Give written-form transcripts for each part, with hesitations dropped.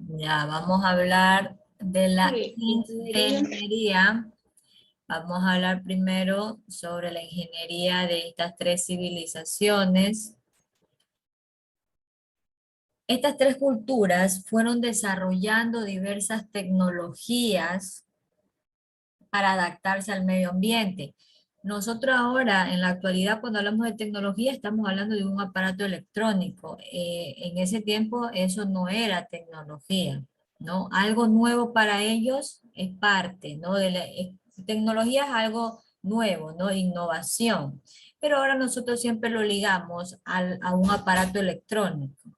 Ya, vamos a hablar de la Sí, ingeniería. ingeniería. Vamos a hablar primero sobre la ingeniería de estas tres civilizaciones. Estas tres culturas fueron desarrollando diversas tecnologías para adaptarse al medio ambiente. Nosotros ahora, en la actualidad, cuando hablamos de tecnología, estamos hablando de un aparato electrónico. En ese tiempo eso no era tecnología, ¿no? Algo nuevo para ellos es parte, ¿no? Tecnología es algo nuevo, ¿no? Innovación. Pero ahora nosotros siempre lo ligamos a un aparato electrónico.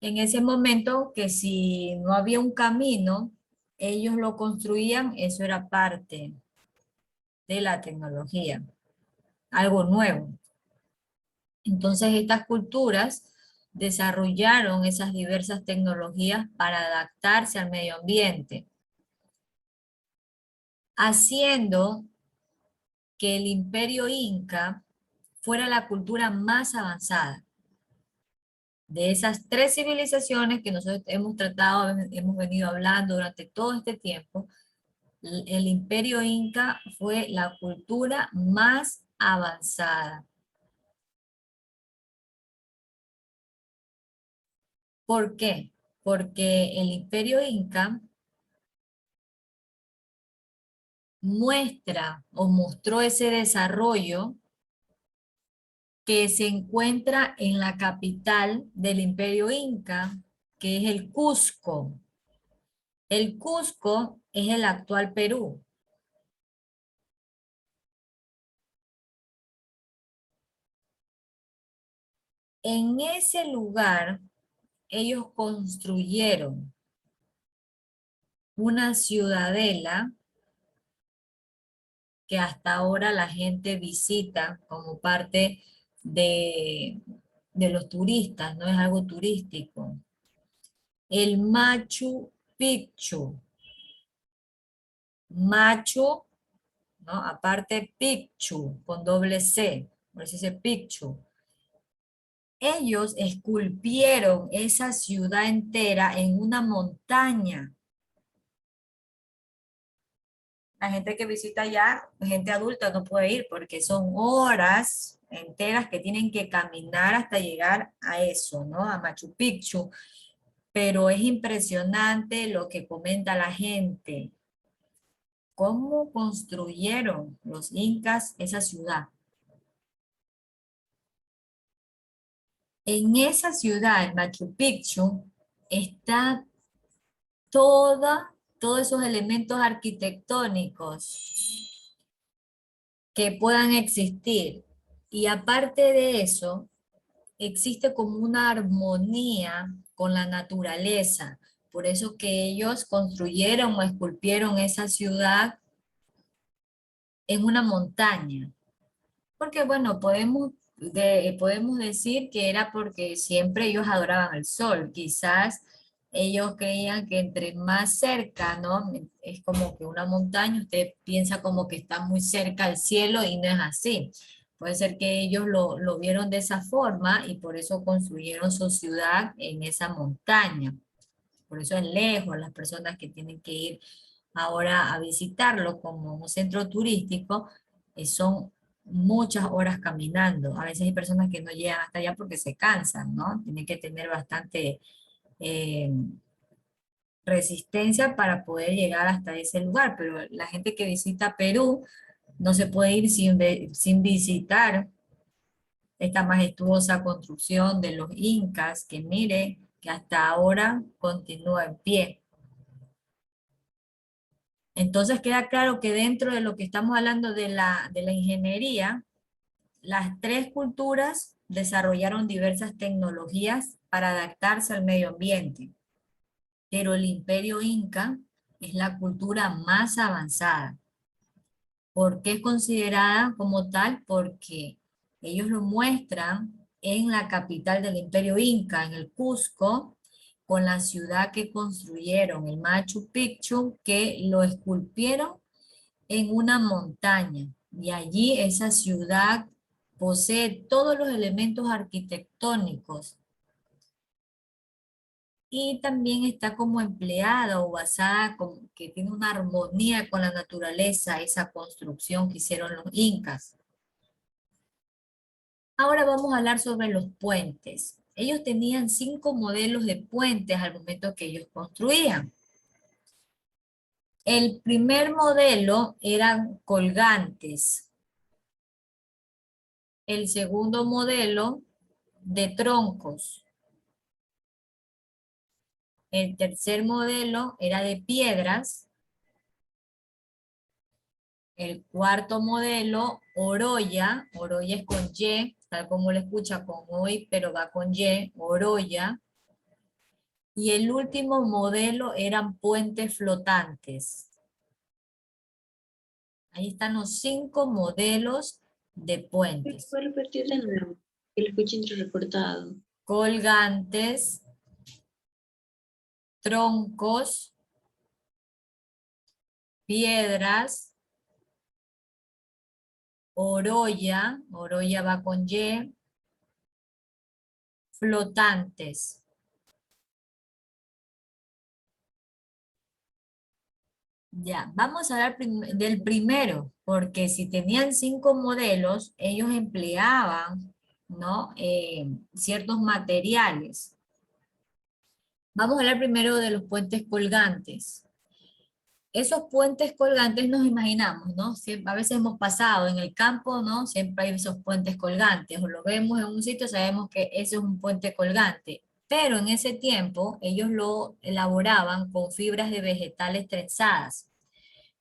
En ese momento que si no había un camino, ellos lo construían, eso era parte de la tecnología, algo nuevo. Entonces estas culturas desarrollaron esas diversas tecnologías para adaptarse al medio ambiente, haciendo que el imperio inca fuera la cultura más avanzada. De esas tres civilizaciones que nosotros hemos tratado, hemos venido hablando durante todo este tiempo, el imperio inca fue la cultura más avanzada. ¿Por qué? Porque el imperio inca muestra o mostró ese desarrollo que se encuentra en la capital del imperio inca, que es el Cusco. El Cusco es el actual Perú. En ese lugar, ellos construyeron una ciudadela que hasta ahora la gente visita como parte de, de los turistas, no es algo turístico. El Machu Picchu. Machu, ¿no? Aparte Picchu, con doble C, por eso dice Picchu. Ellos esculpieron esa ciudad entera en una montaña. La gente que visita allá, gente adulta no puede ir porque son horas enteras que tienen que caminar hasta llegar a eso, ¿no? A Machu Picchu. Pero es impresionante lo que comenta la gente. ¿Cómo construyeron los incas esa ciudad? En esa ciudad, en Machu Picchu, está todos esos elementos arquitectónicos que puedan existir. Y aparte de eso, existe como una armonía con la naturaleza. Por eso que ellos construyeron o esculpieron esa ciudad en una montaña. Porque bueno, podemos decir que era porque siempre ellos adoraban el sol. Quizás ellos creían que entre más cerca, ¿no? Es como que una montaña, usted piensa como que está muy cerca al cielo y no es así. Puede ser que ellos lo vieron de esa forma y por eso construyeron su ciudad en esa montaña. Por eso es lejos, las personas que tienen que ir ahora a visitarlo como un centro turístico, son muchas horas caminando. A veces hay personas que no llegan hasta allá porque se cansan, ¿no? Tienen que tener bastante eh, resistencia para poder llegar hasta ese lugar, pero la gente que visita Perú no se puede ir sin visitar esta majestuosa construcción de los incas, que mire que hasta ahora continúa en pie. Entonces queda claro que dentro de lo que estamos hablando de la ingeniería, las tres culturas desarrollaron diversas tecnologías para adaptarse al medio ambiente, pero el imperio inca es la cultura más avanzada. ¿Por qué es considerada como tal? Porque ellos lo muestran en la capital del imperio inca, en el Cusco, con la ciudad que construyeron, el Machu Picchu, que lo esculpieron en una montaña. Y allí esa ciudad posee todos los elementos arquitectónicos y también está como empleada o basada, como que tiene una armonía con la naturaleza, esa construcción que hicieron los incas. Ahora vamos a hablar sobre los puentes. Ellos tenían 5 modelos de puentes al momento que ellos construían. El primer modelo eran colgantes. El segundo modelo de troncos. El tercer modelo era de piedras. El cuarto modelo, Oroya. Oroya es con Y, tal como lo escucha con hoy, pero va con Y, Oroya. Y el último modelo eran puentes flotantes. Ahí están los 5 modelos de puentes. ¿Puedo repetir de nuevo? Que lo escuché entrecortado. Colgantes, troncos, piedras, Oroya, Oroya va con Y, flotantes. Ya, vamos a hablar del primero, porque si tenían 5 modelos, ellos empleaban, ¿no? Ciertos materiales. Vamos a hablar primero de los puentes colgantes. Esos puentes colgantes nos imaginamos, ¿no? A veces hemos pasado en el campo, ¿no? Siempre hay esos puentes colgantes, o lo vemos en un sitio, sabemos que ese es un puente colgante. Pero en ese tiempo ellos lo elaboraban con fibras de vegetales trenzadas.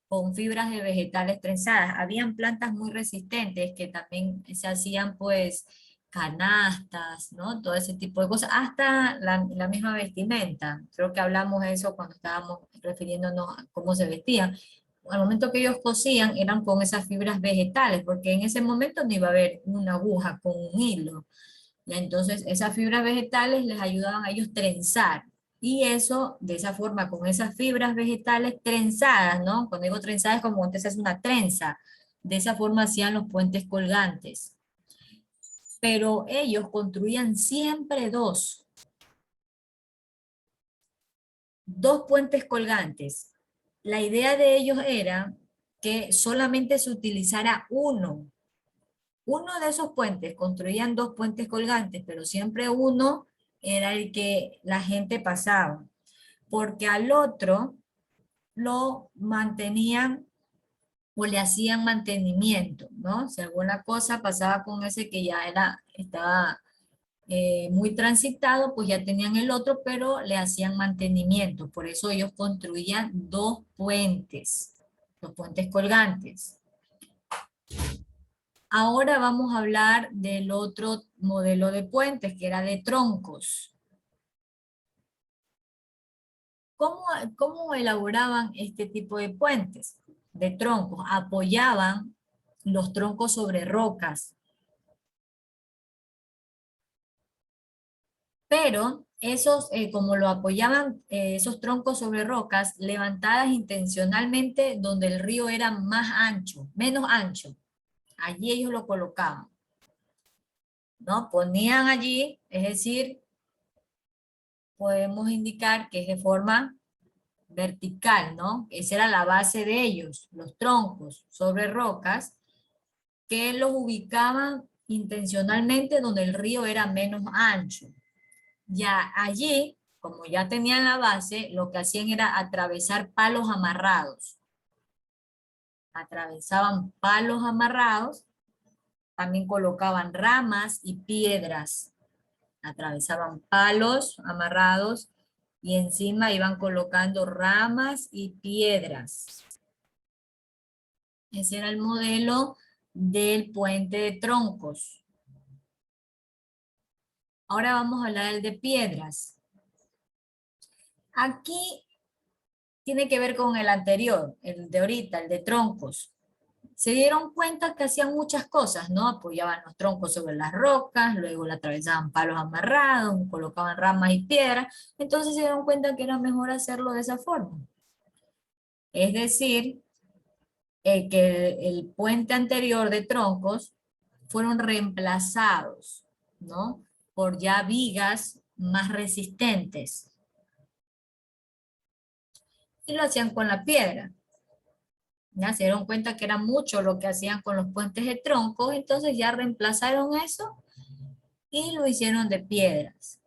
Con fibras de vegetales trenzadas. Habían plantas muy resistentes que también se hacían pues canastas, ¿no? Todo ese tipo de cosas, hasta la misma vestimenta. Creo que hablamos de eso cuando estábamos refiriéndonos a cómo se vestían. Al momento que ellos cosían eran con esas fibras vegetales, porque en ese momento no iba a haber una aguja con un hilo. Y entonces esas fibras vegetales les ayudaban a ellos trenzar. Y eso, de esa forma, con esas fibras vegetales trenzadas, ¿no? Cuando digo trenzadas es como cuando se hace una trenza. De esa forma hacían los puentes colgantes. Pero ellos construían siempre dos puentes colgantes. La idea de ellos era que solamente se utilizara uno. Uno de esos puentes, construían 2 puentes colgantes, pero siempre uno era el que la gente pasaba, porque al otro lo mantenían o le hacían mantenimiento, ¿no? Si alguna cosa pasaba con ese que ya estaba muy transitado, pues ya tenían el otro, pero le hacían mantenimiento. Por eso ellos construían 2 puentes, los puentes colgantes. Ahora vamos a hablar del otro modelo de puentes, que era de troncos. ¿Cómo elaboraban este tipo de puentes? De troncos. Apoyaban los troncos sobre rocas. Pero esos, como lo apoyaban esos troncos sobre rocas, levantadas intencionalmente donde el río era más ancho, menos ancho. Allí ellos lo colocaban, ¿no? Ponían allí, es decir, podemos indicar que es de forma vertical, ¿no? Esa era la base de ellos, los troncos sobre rocas, que los ubicaban intencionalmente donde el río era menos ancho. Ya allí, como ya tenían la base, lo que hacían era atravesar palos amarrados. Atravesaban palos amarrados, también colocaban ramas y piedras. Atravesaban palos amarrados y encima iban colocando ramas y piedras. Ese era el modelo del puente de troncos. Ahora vamos a hablar del de piedras. Aquí tiene que ver con el anterior, el de ahorita, el de troncos. Se dieron cuenta que hacían muchas cosas, ¿no? Apoyaban los troncos sobre las rocas, luego le atravesaban palos amarrados, colocaban ramas y piedras. Entonces se dieron cuenta que era mejor hacerlo de esa forma. Es decir, que el puente anterior de troncos fueron reemplazados, ¿no? Por ya vigas más resistentes. y lo hacían con la piedra. Ya se dieron cuenta que era mucho lo que hacían con los puentes de troncos, entonces ya reemplazaron eso y lo hicieron de piedras.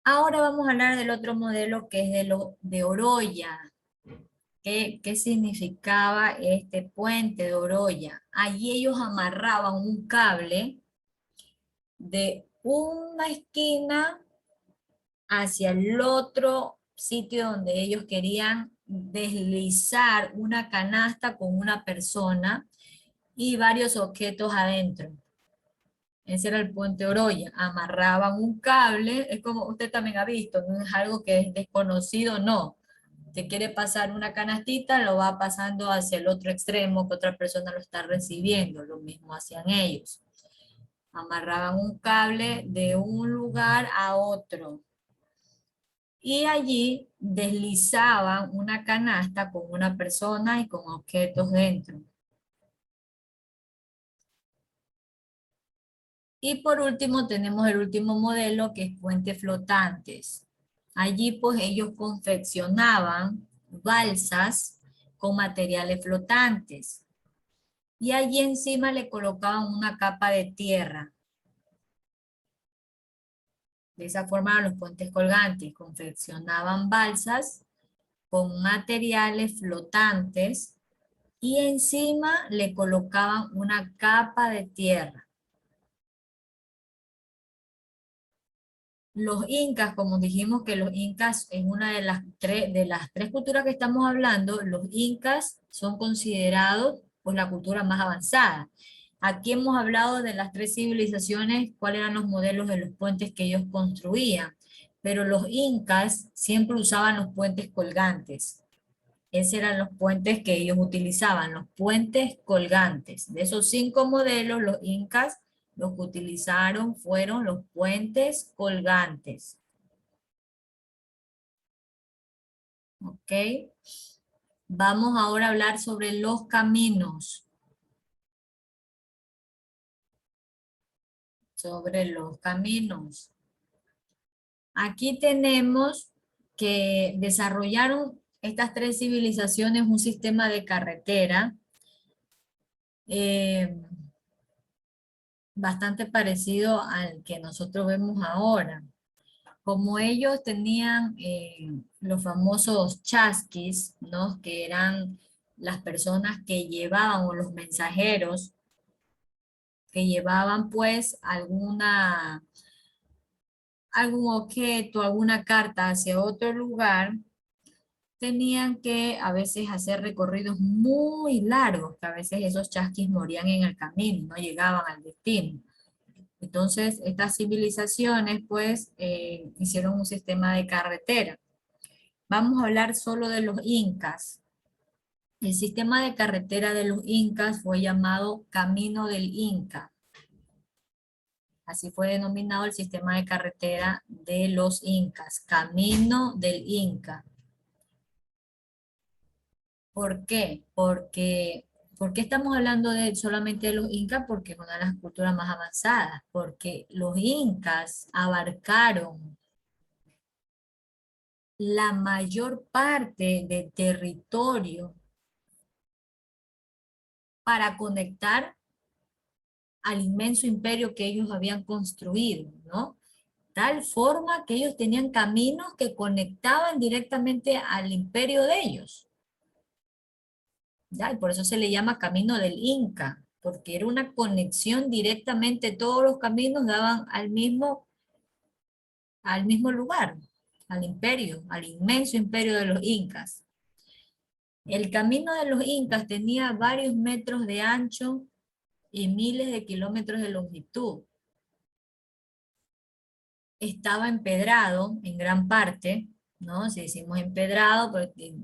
Ahora vamos a hablar del otro modelo que es de Oroya. ¿Qué significaba este puente de Oroya? Allí ellos amarraban un cable de una esquina hacia el otro sitio donde ellos querían deslizar una canasta con una persona y varios objetos adentro. Ese era el puente Oroya. Amarraban un cable, es como usted también ha visto, no es algo que es desconocido, no. Te quiere pasar una canastita, lo va pasando hacia el otro extremo que otra persona lo está recibiendo. Lo mismo hacían ellos. Amarraban un cable de un lugar a otro. Y allí deslizaban una canasta con una persona y con objetos dentro. Y por último tenemos el último modelo que es puentes flotantes. Allí pues ellos confeccionaban balsas con materiales flotantes. Y allí encima le colocaban una capa de tierra. De esa forma los puentes colgantes confeccionaban balsas con materiales flotantes y encima le colocaban una capa de tierra. Los incas, como dijimos que los incas es una de las tres culturas que estamos hablando, los incas son considerados pues la cultura más avanzada. Aquí hemos hablado de las tres civilizaciones, cuáles eran los modelos de los puentes que ellos construían, pero los incas siempre usaban los puentes colgantes. Esos eran los puentes que ellos utilizaban, los puentes colgantes. De esos 5 modelos, los incas los que utilizaron fueron los puentes colgantes. ¿Ok? Vamos ahora a hablar sobre los caminos. Sobre los caminos. Aquí tenemos que desarrollaron estas tres civilizaciones un sistema de carretera bastante parecido al que nosotros vemos ahora. Como ellos tenían los famosos chasquis, ¿no? Que eran las personas que llevaban o los mensajeros que llevaban pues algún objeto, alguna carta hacia otro lugar, tenían que a veces hacer recorridos muy largos, que a veces esos chasquis morían en el camino, no llegaban al destino. Entonces, estas civilizaciones, pues, hicieron un sistema de carretera. Vamos a hablar solo de los incas. El sistema de carretera de los incas fue llamado Camino del Inca. Así fue denominado el sistema de carretera de los incas, Camino del Inca. ¿Por qué? ¿Por qué estamos hablando solamente de los incas? Porque es una de las culturas más avanzadas, porque los incas abarcaron la mayor parte del territorio para conectar al inmenso imperio que ellos habían construido, ¿no? Tal forma que ellos tenían caminos que conectaban directamente al imperio de ellos. ¿Ya? Y por eso se le llama Camino del Inca, porque era una conexión directamente, todos los caminos daban al mismo lugar, al imperio, al inmenso imperio de los incas. El camino de los incas tenía varios metros de ancho y miles de kilómetros de longitud. Estaba empedrado en gran parte, ¿no? Si decimos empedrado, porque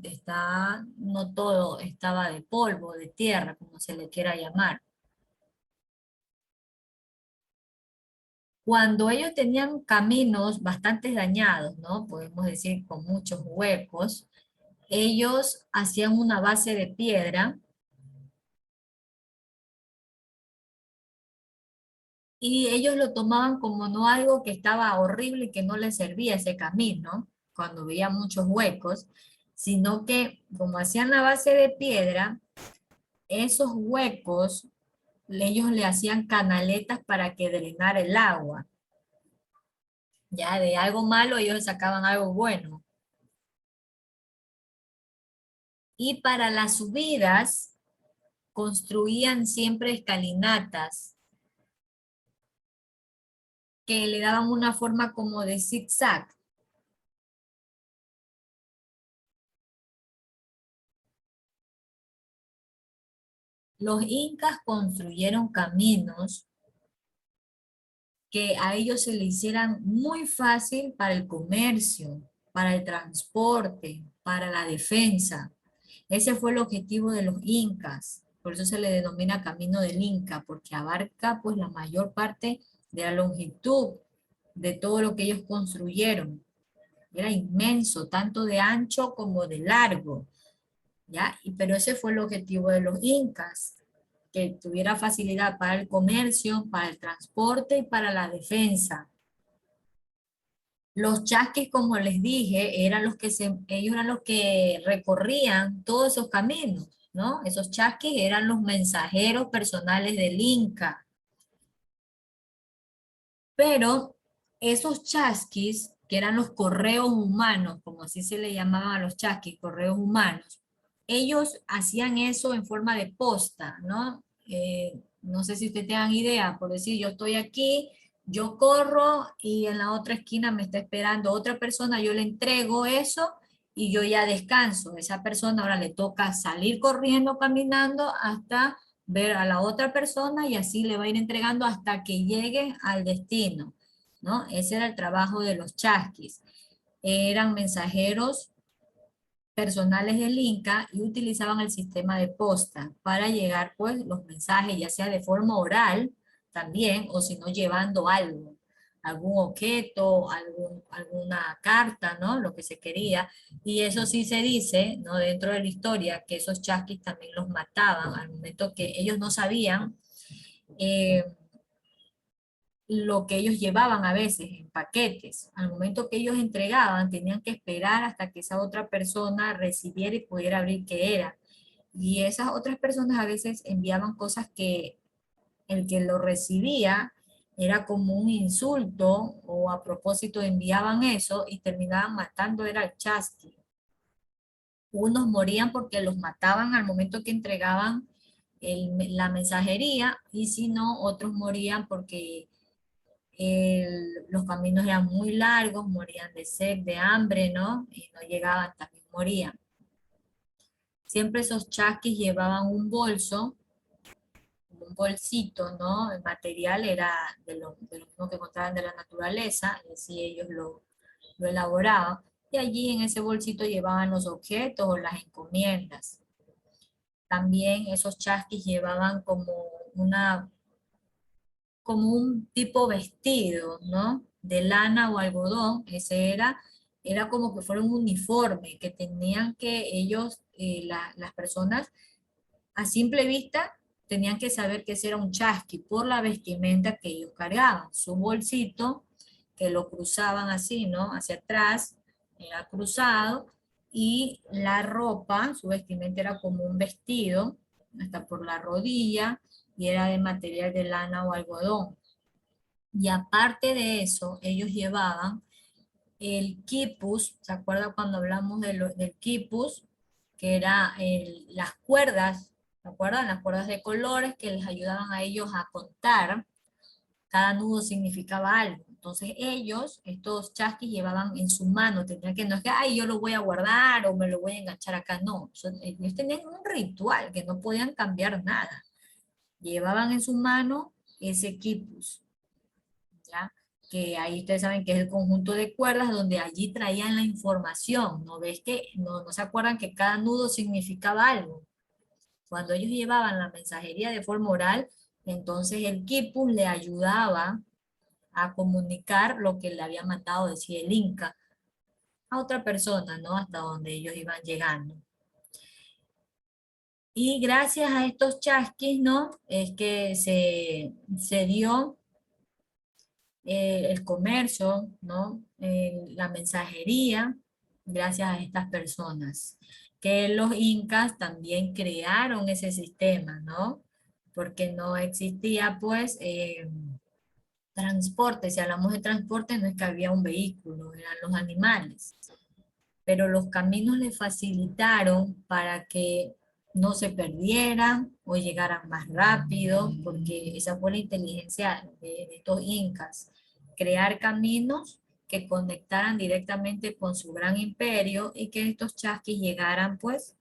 no todo estaba de polvo, de tierra, como se le quiera llamar. Cuando ellos tenían caminos bastante dañados, ¿no? Podemos decir con muchos huecos, ellos hacían una base de piedra y ellos lo tomaban como no algo que estaba horrible y que no les servía ese camino, cuando veía muchos huecos, sino que como hacían la base de piedra, esos huecos ellos le hacían canaletas para que drenara el agua. Ya de algo malo ellos sacaban algo bueno. Y para las subidas construían siempre escalinatas que le daban una forma como de zigzag. Los incas construyeron caminos que a ellos se le hicieran muy fácil para el comercio, para el transporte, para la defensa. Ese fue el objetivo de los incas. Por eso se le denomina Camino del Inca, porque abarca pues la mayor parte de la longitud de todo lo que ellos construyeron. Era inmenso, tanto de ancho como de largo, ¿ya? Pero ese fue el objetivo de los incas, que tuviera facilidad para el comercio, para el transporte y para la defensa. Los chasquis, como les dije, eran ellos eran los que recorrían todos esos caminos, ¿no? Esos chasquis eran los mensajeros personales del Inca. Pero esos chasquis, que eran los correos humanos, como así se le llamaban a los chasquis, correos humanos, ellos hacían eso en forma de posta, ¿no? No sé si ustedes tengan idea, por decir, yo estoy aquí, yo corro y en la otra esquina me está esperando otra persona, yo le entrego eso y yo ya descanso. Esa persona ahora le toca salir corriendo, caminando hasta ver a la otra persona y así le va a ir entregando hasta que llegue al destino, ¿no? Ese era el trabajo de los chasquis. Eran mensajeros personales del Inca y utilizaban el sistema de posta para llegar pues los mensajes, ya sea de forma oral también, o si no llevando algo, algún objeto, alguna carta, ¿no? Lo que se quería. Y eso sí se dice, ¿no? Dentro de la historia, que esos chasquis también los mataban al momento que ellos no sabían eh, lo que ellos llevaban a veces en paquetes. Al momento que ellos entregaban, tenían que esperar hasta que esa otra persona recibiera y pudiera abrir qué era. Y esas otras personas a veces enviaban cosas que el que lo recibía era como un insulto o a propósito enviaban eso y terminaban matando era al chasqui. Unos morían porque los mataban al momento que entregaban la mensajería y si no, otros morían porque los caminos eran muy largos, morían de sed, de hambre, ¿no? Y no llegaban, también morían. Siempre esos chasquis llevaban un bolsito, ¿no? El material era de lo mismo que encontraban de la naturaleza, y así ellos lo elaboraban. Y allí en ese bolsito llevaban los objetos o las encomiendas. También esos chasquis llevaban como un tipo vestido, ¿no? De lana o algodón, era como que fuera un uniforme que tenían que ellos, las personas, a simple vista, tenían que saber que ese era un chasqui por la vestimenta que ellos cargaban, su bolsito, que lo cruzaban así, ¿no? Hacia atrás, era cruzado, y la ropa, su vestimenta era como un vestido, hasta por la rodilla, y era de material de lana o algodón. Y aparte de eso, ellos llevaban el quipus, ¿se acuerda cuando hablamos del quipus? Que era las cuerdas, ¿se acuerdan? Las cuerdas de colores que les ayudaban a ellos a contar. Cada nudo significaba algo. Entonces ellos, estos chasquis, llevaban en su mano, tenían que, no es que, ay, yo lo voy a guardar o me lo voy a enganchar acá, no. Ellos tenían un ritual que no podían cambiar nada. Llevaban en su mano ese quipus. ¿Ya? Que ahí ustedes saben que es el conjunto de cuerdas donde allí traían la información, ¿no ves que no se acuerdan que cada nudo significaba algo? Cuando ellos llevaban la mensajería de forma oral, entonces el quipus le ayudaba a comunicar lo que le había mandado decir el Inca a otra persona, ¿no? Hasta donde ellos iban llegando. Y gracias a estos chasquis, ¿no? Es que se dio el comercio, ¿no? La mensajería, gracias a estas personas. Que los incas también crearon ese sistema, ¿no? Porque no existía, pues, transporte. Si hablamos de transporte, no es que había un vehículo, eran los animales. Pero los caminos le facilitaron para que no se perdieran o llegaran más rápido, porque esa fue la inteligencia de estos incas, crear caminos que conectaran directamente con su gran imperio y que estos chasquis llegaran pues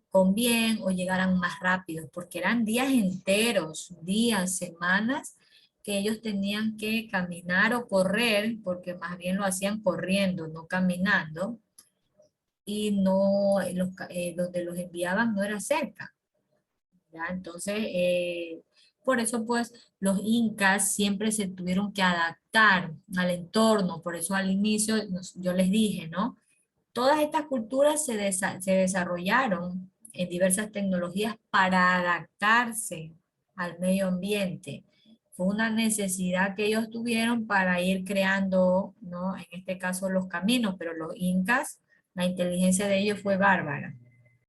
con bien o llegaran más rápido, porque eran días enteros, días, semanas, que ellos tenían que caminar o correr, porque más bien lo hacían corriendo, no caminando, y no, donde los enviaban no era cerca, ¿ya? Entonces, por eso pues los incas siempre se tuvieron que adaptar al entorno, por eso al inicio yo les dije, ¿no? Todas estas culturas se desarrollaron en diversas tecnologías para adaptarse al medio ambiente. Fue una necesidad que ellos tuvieron para ir creando, ¿no? En este caso los caminos, pero los incas, la inteligencia de ellos fue bárbara.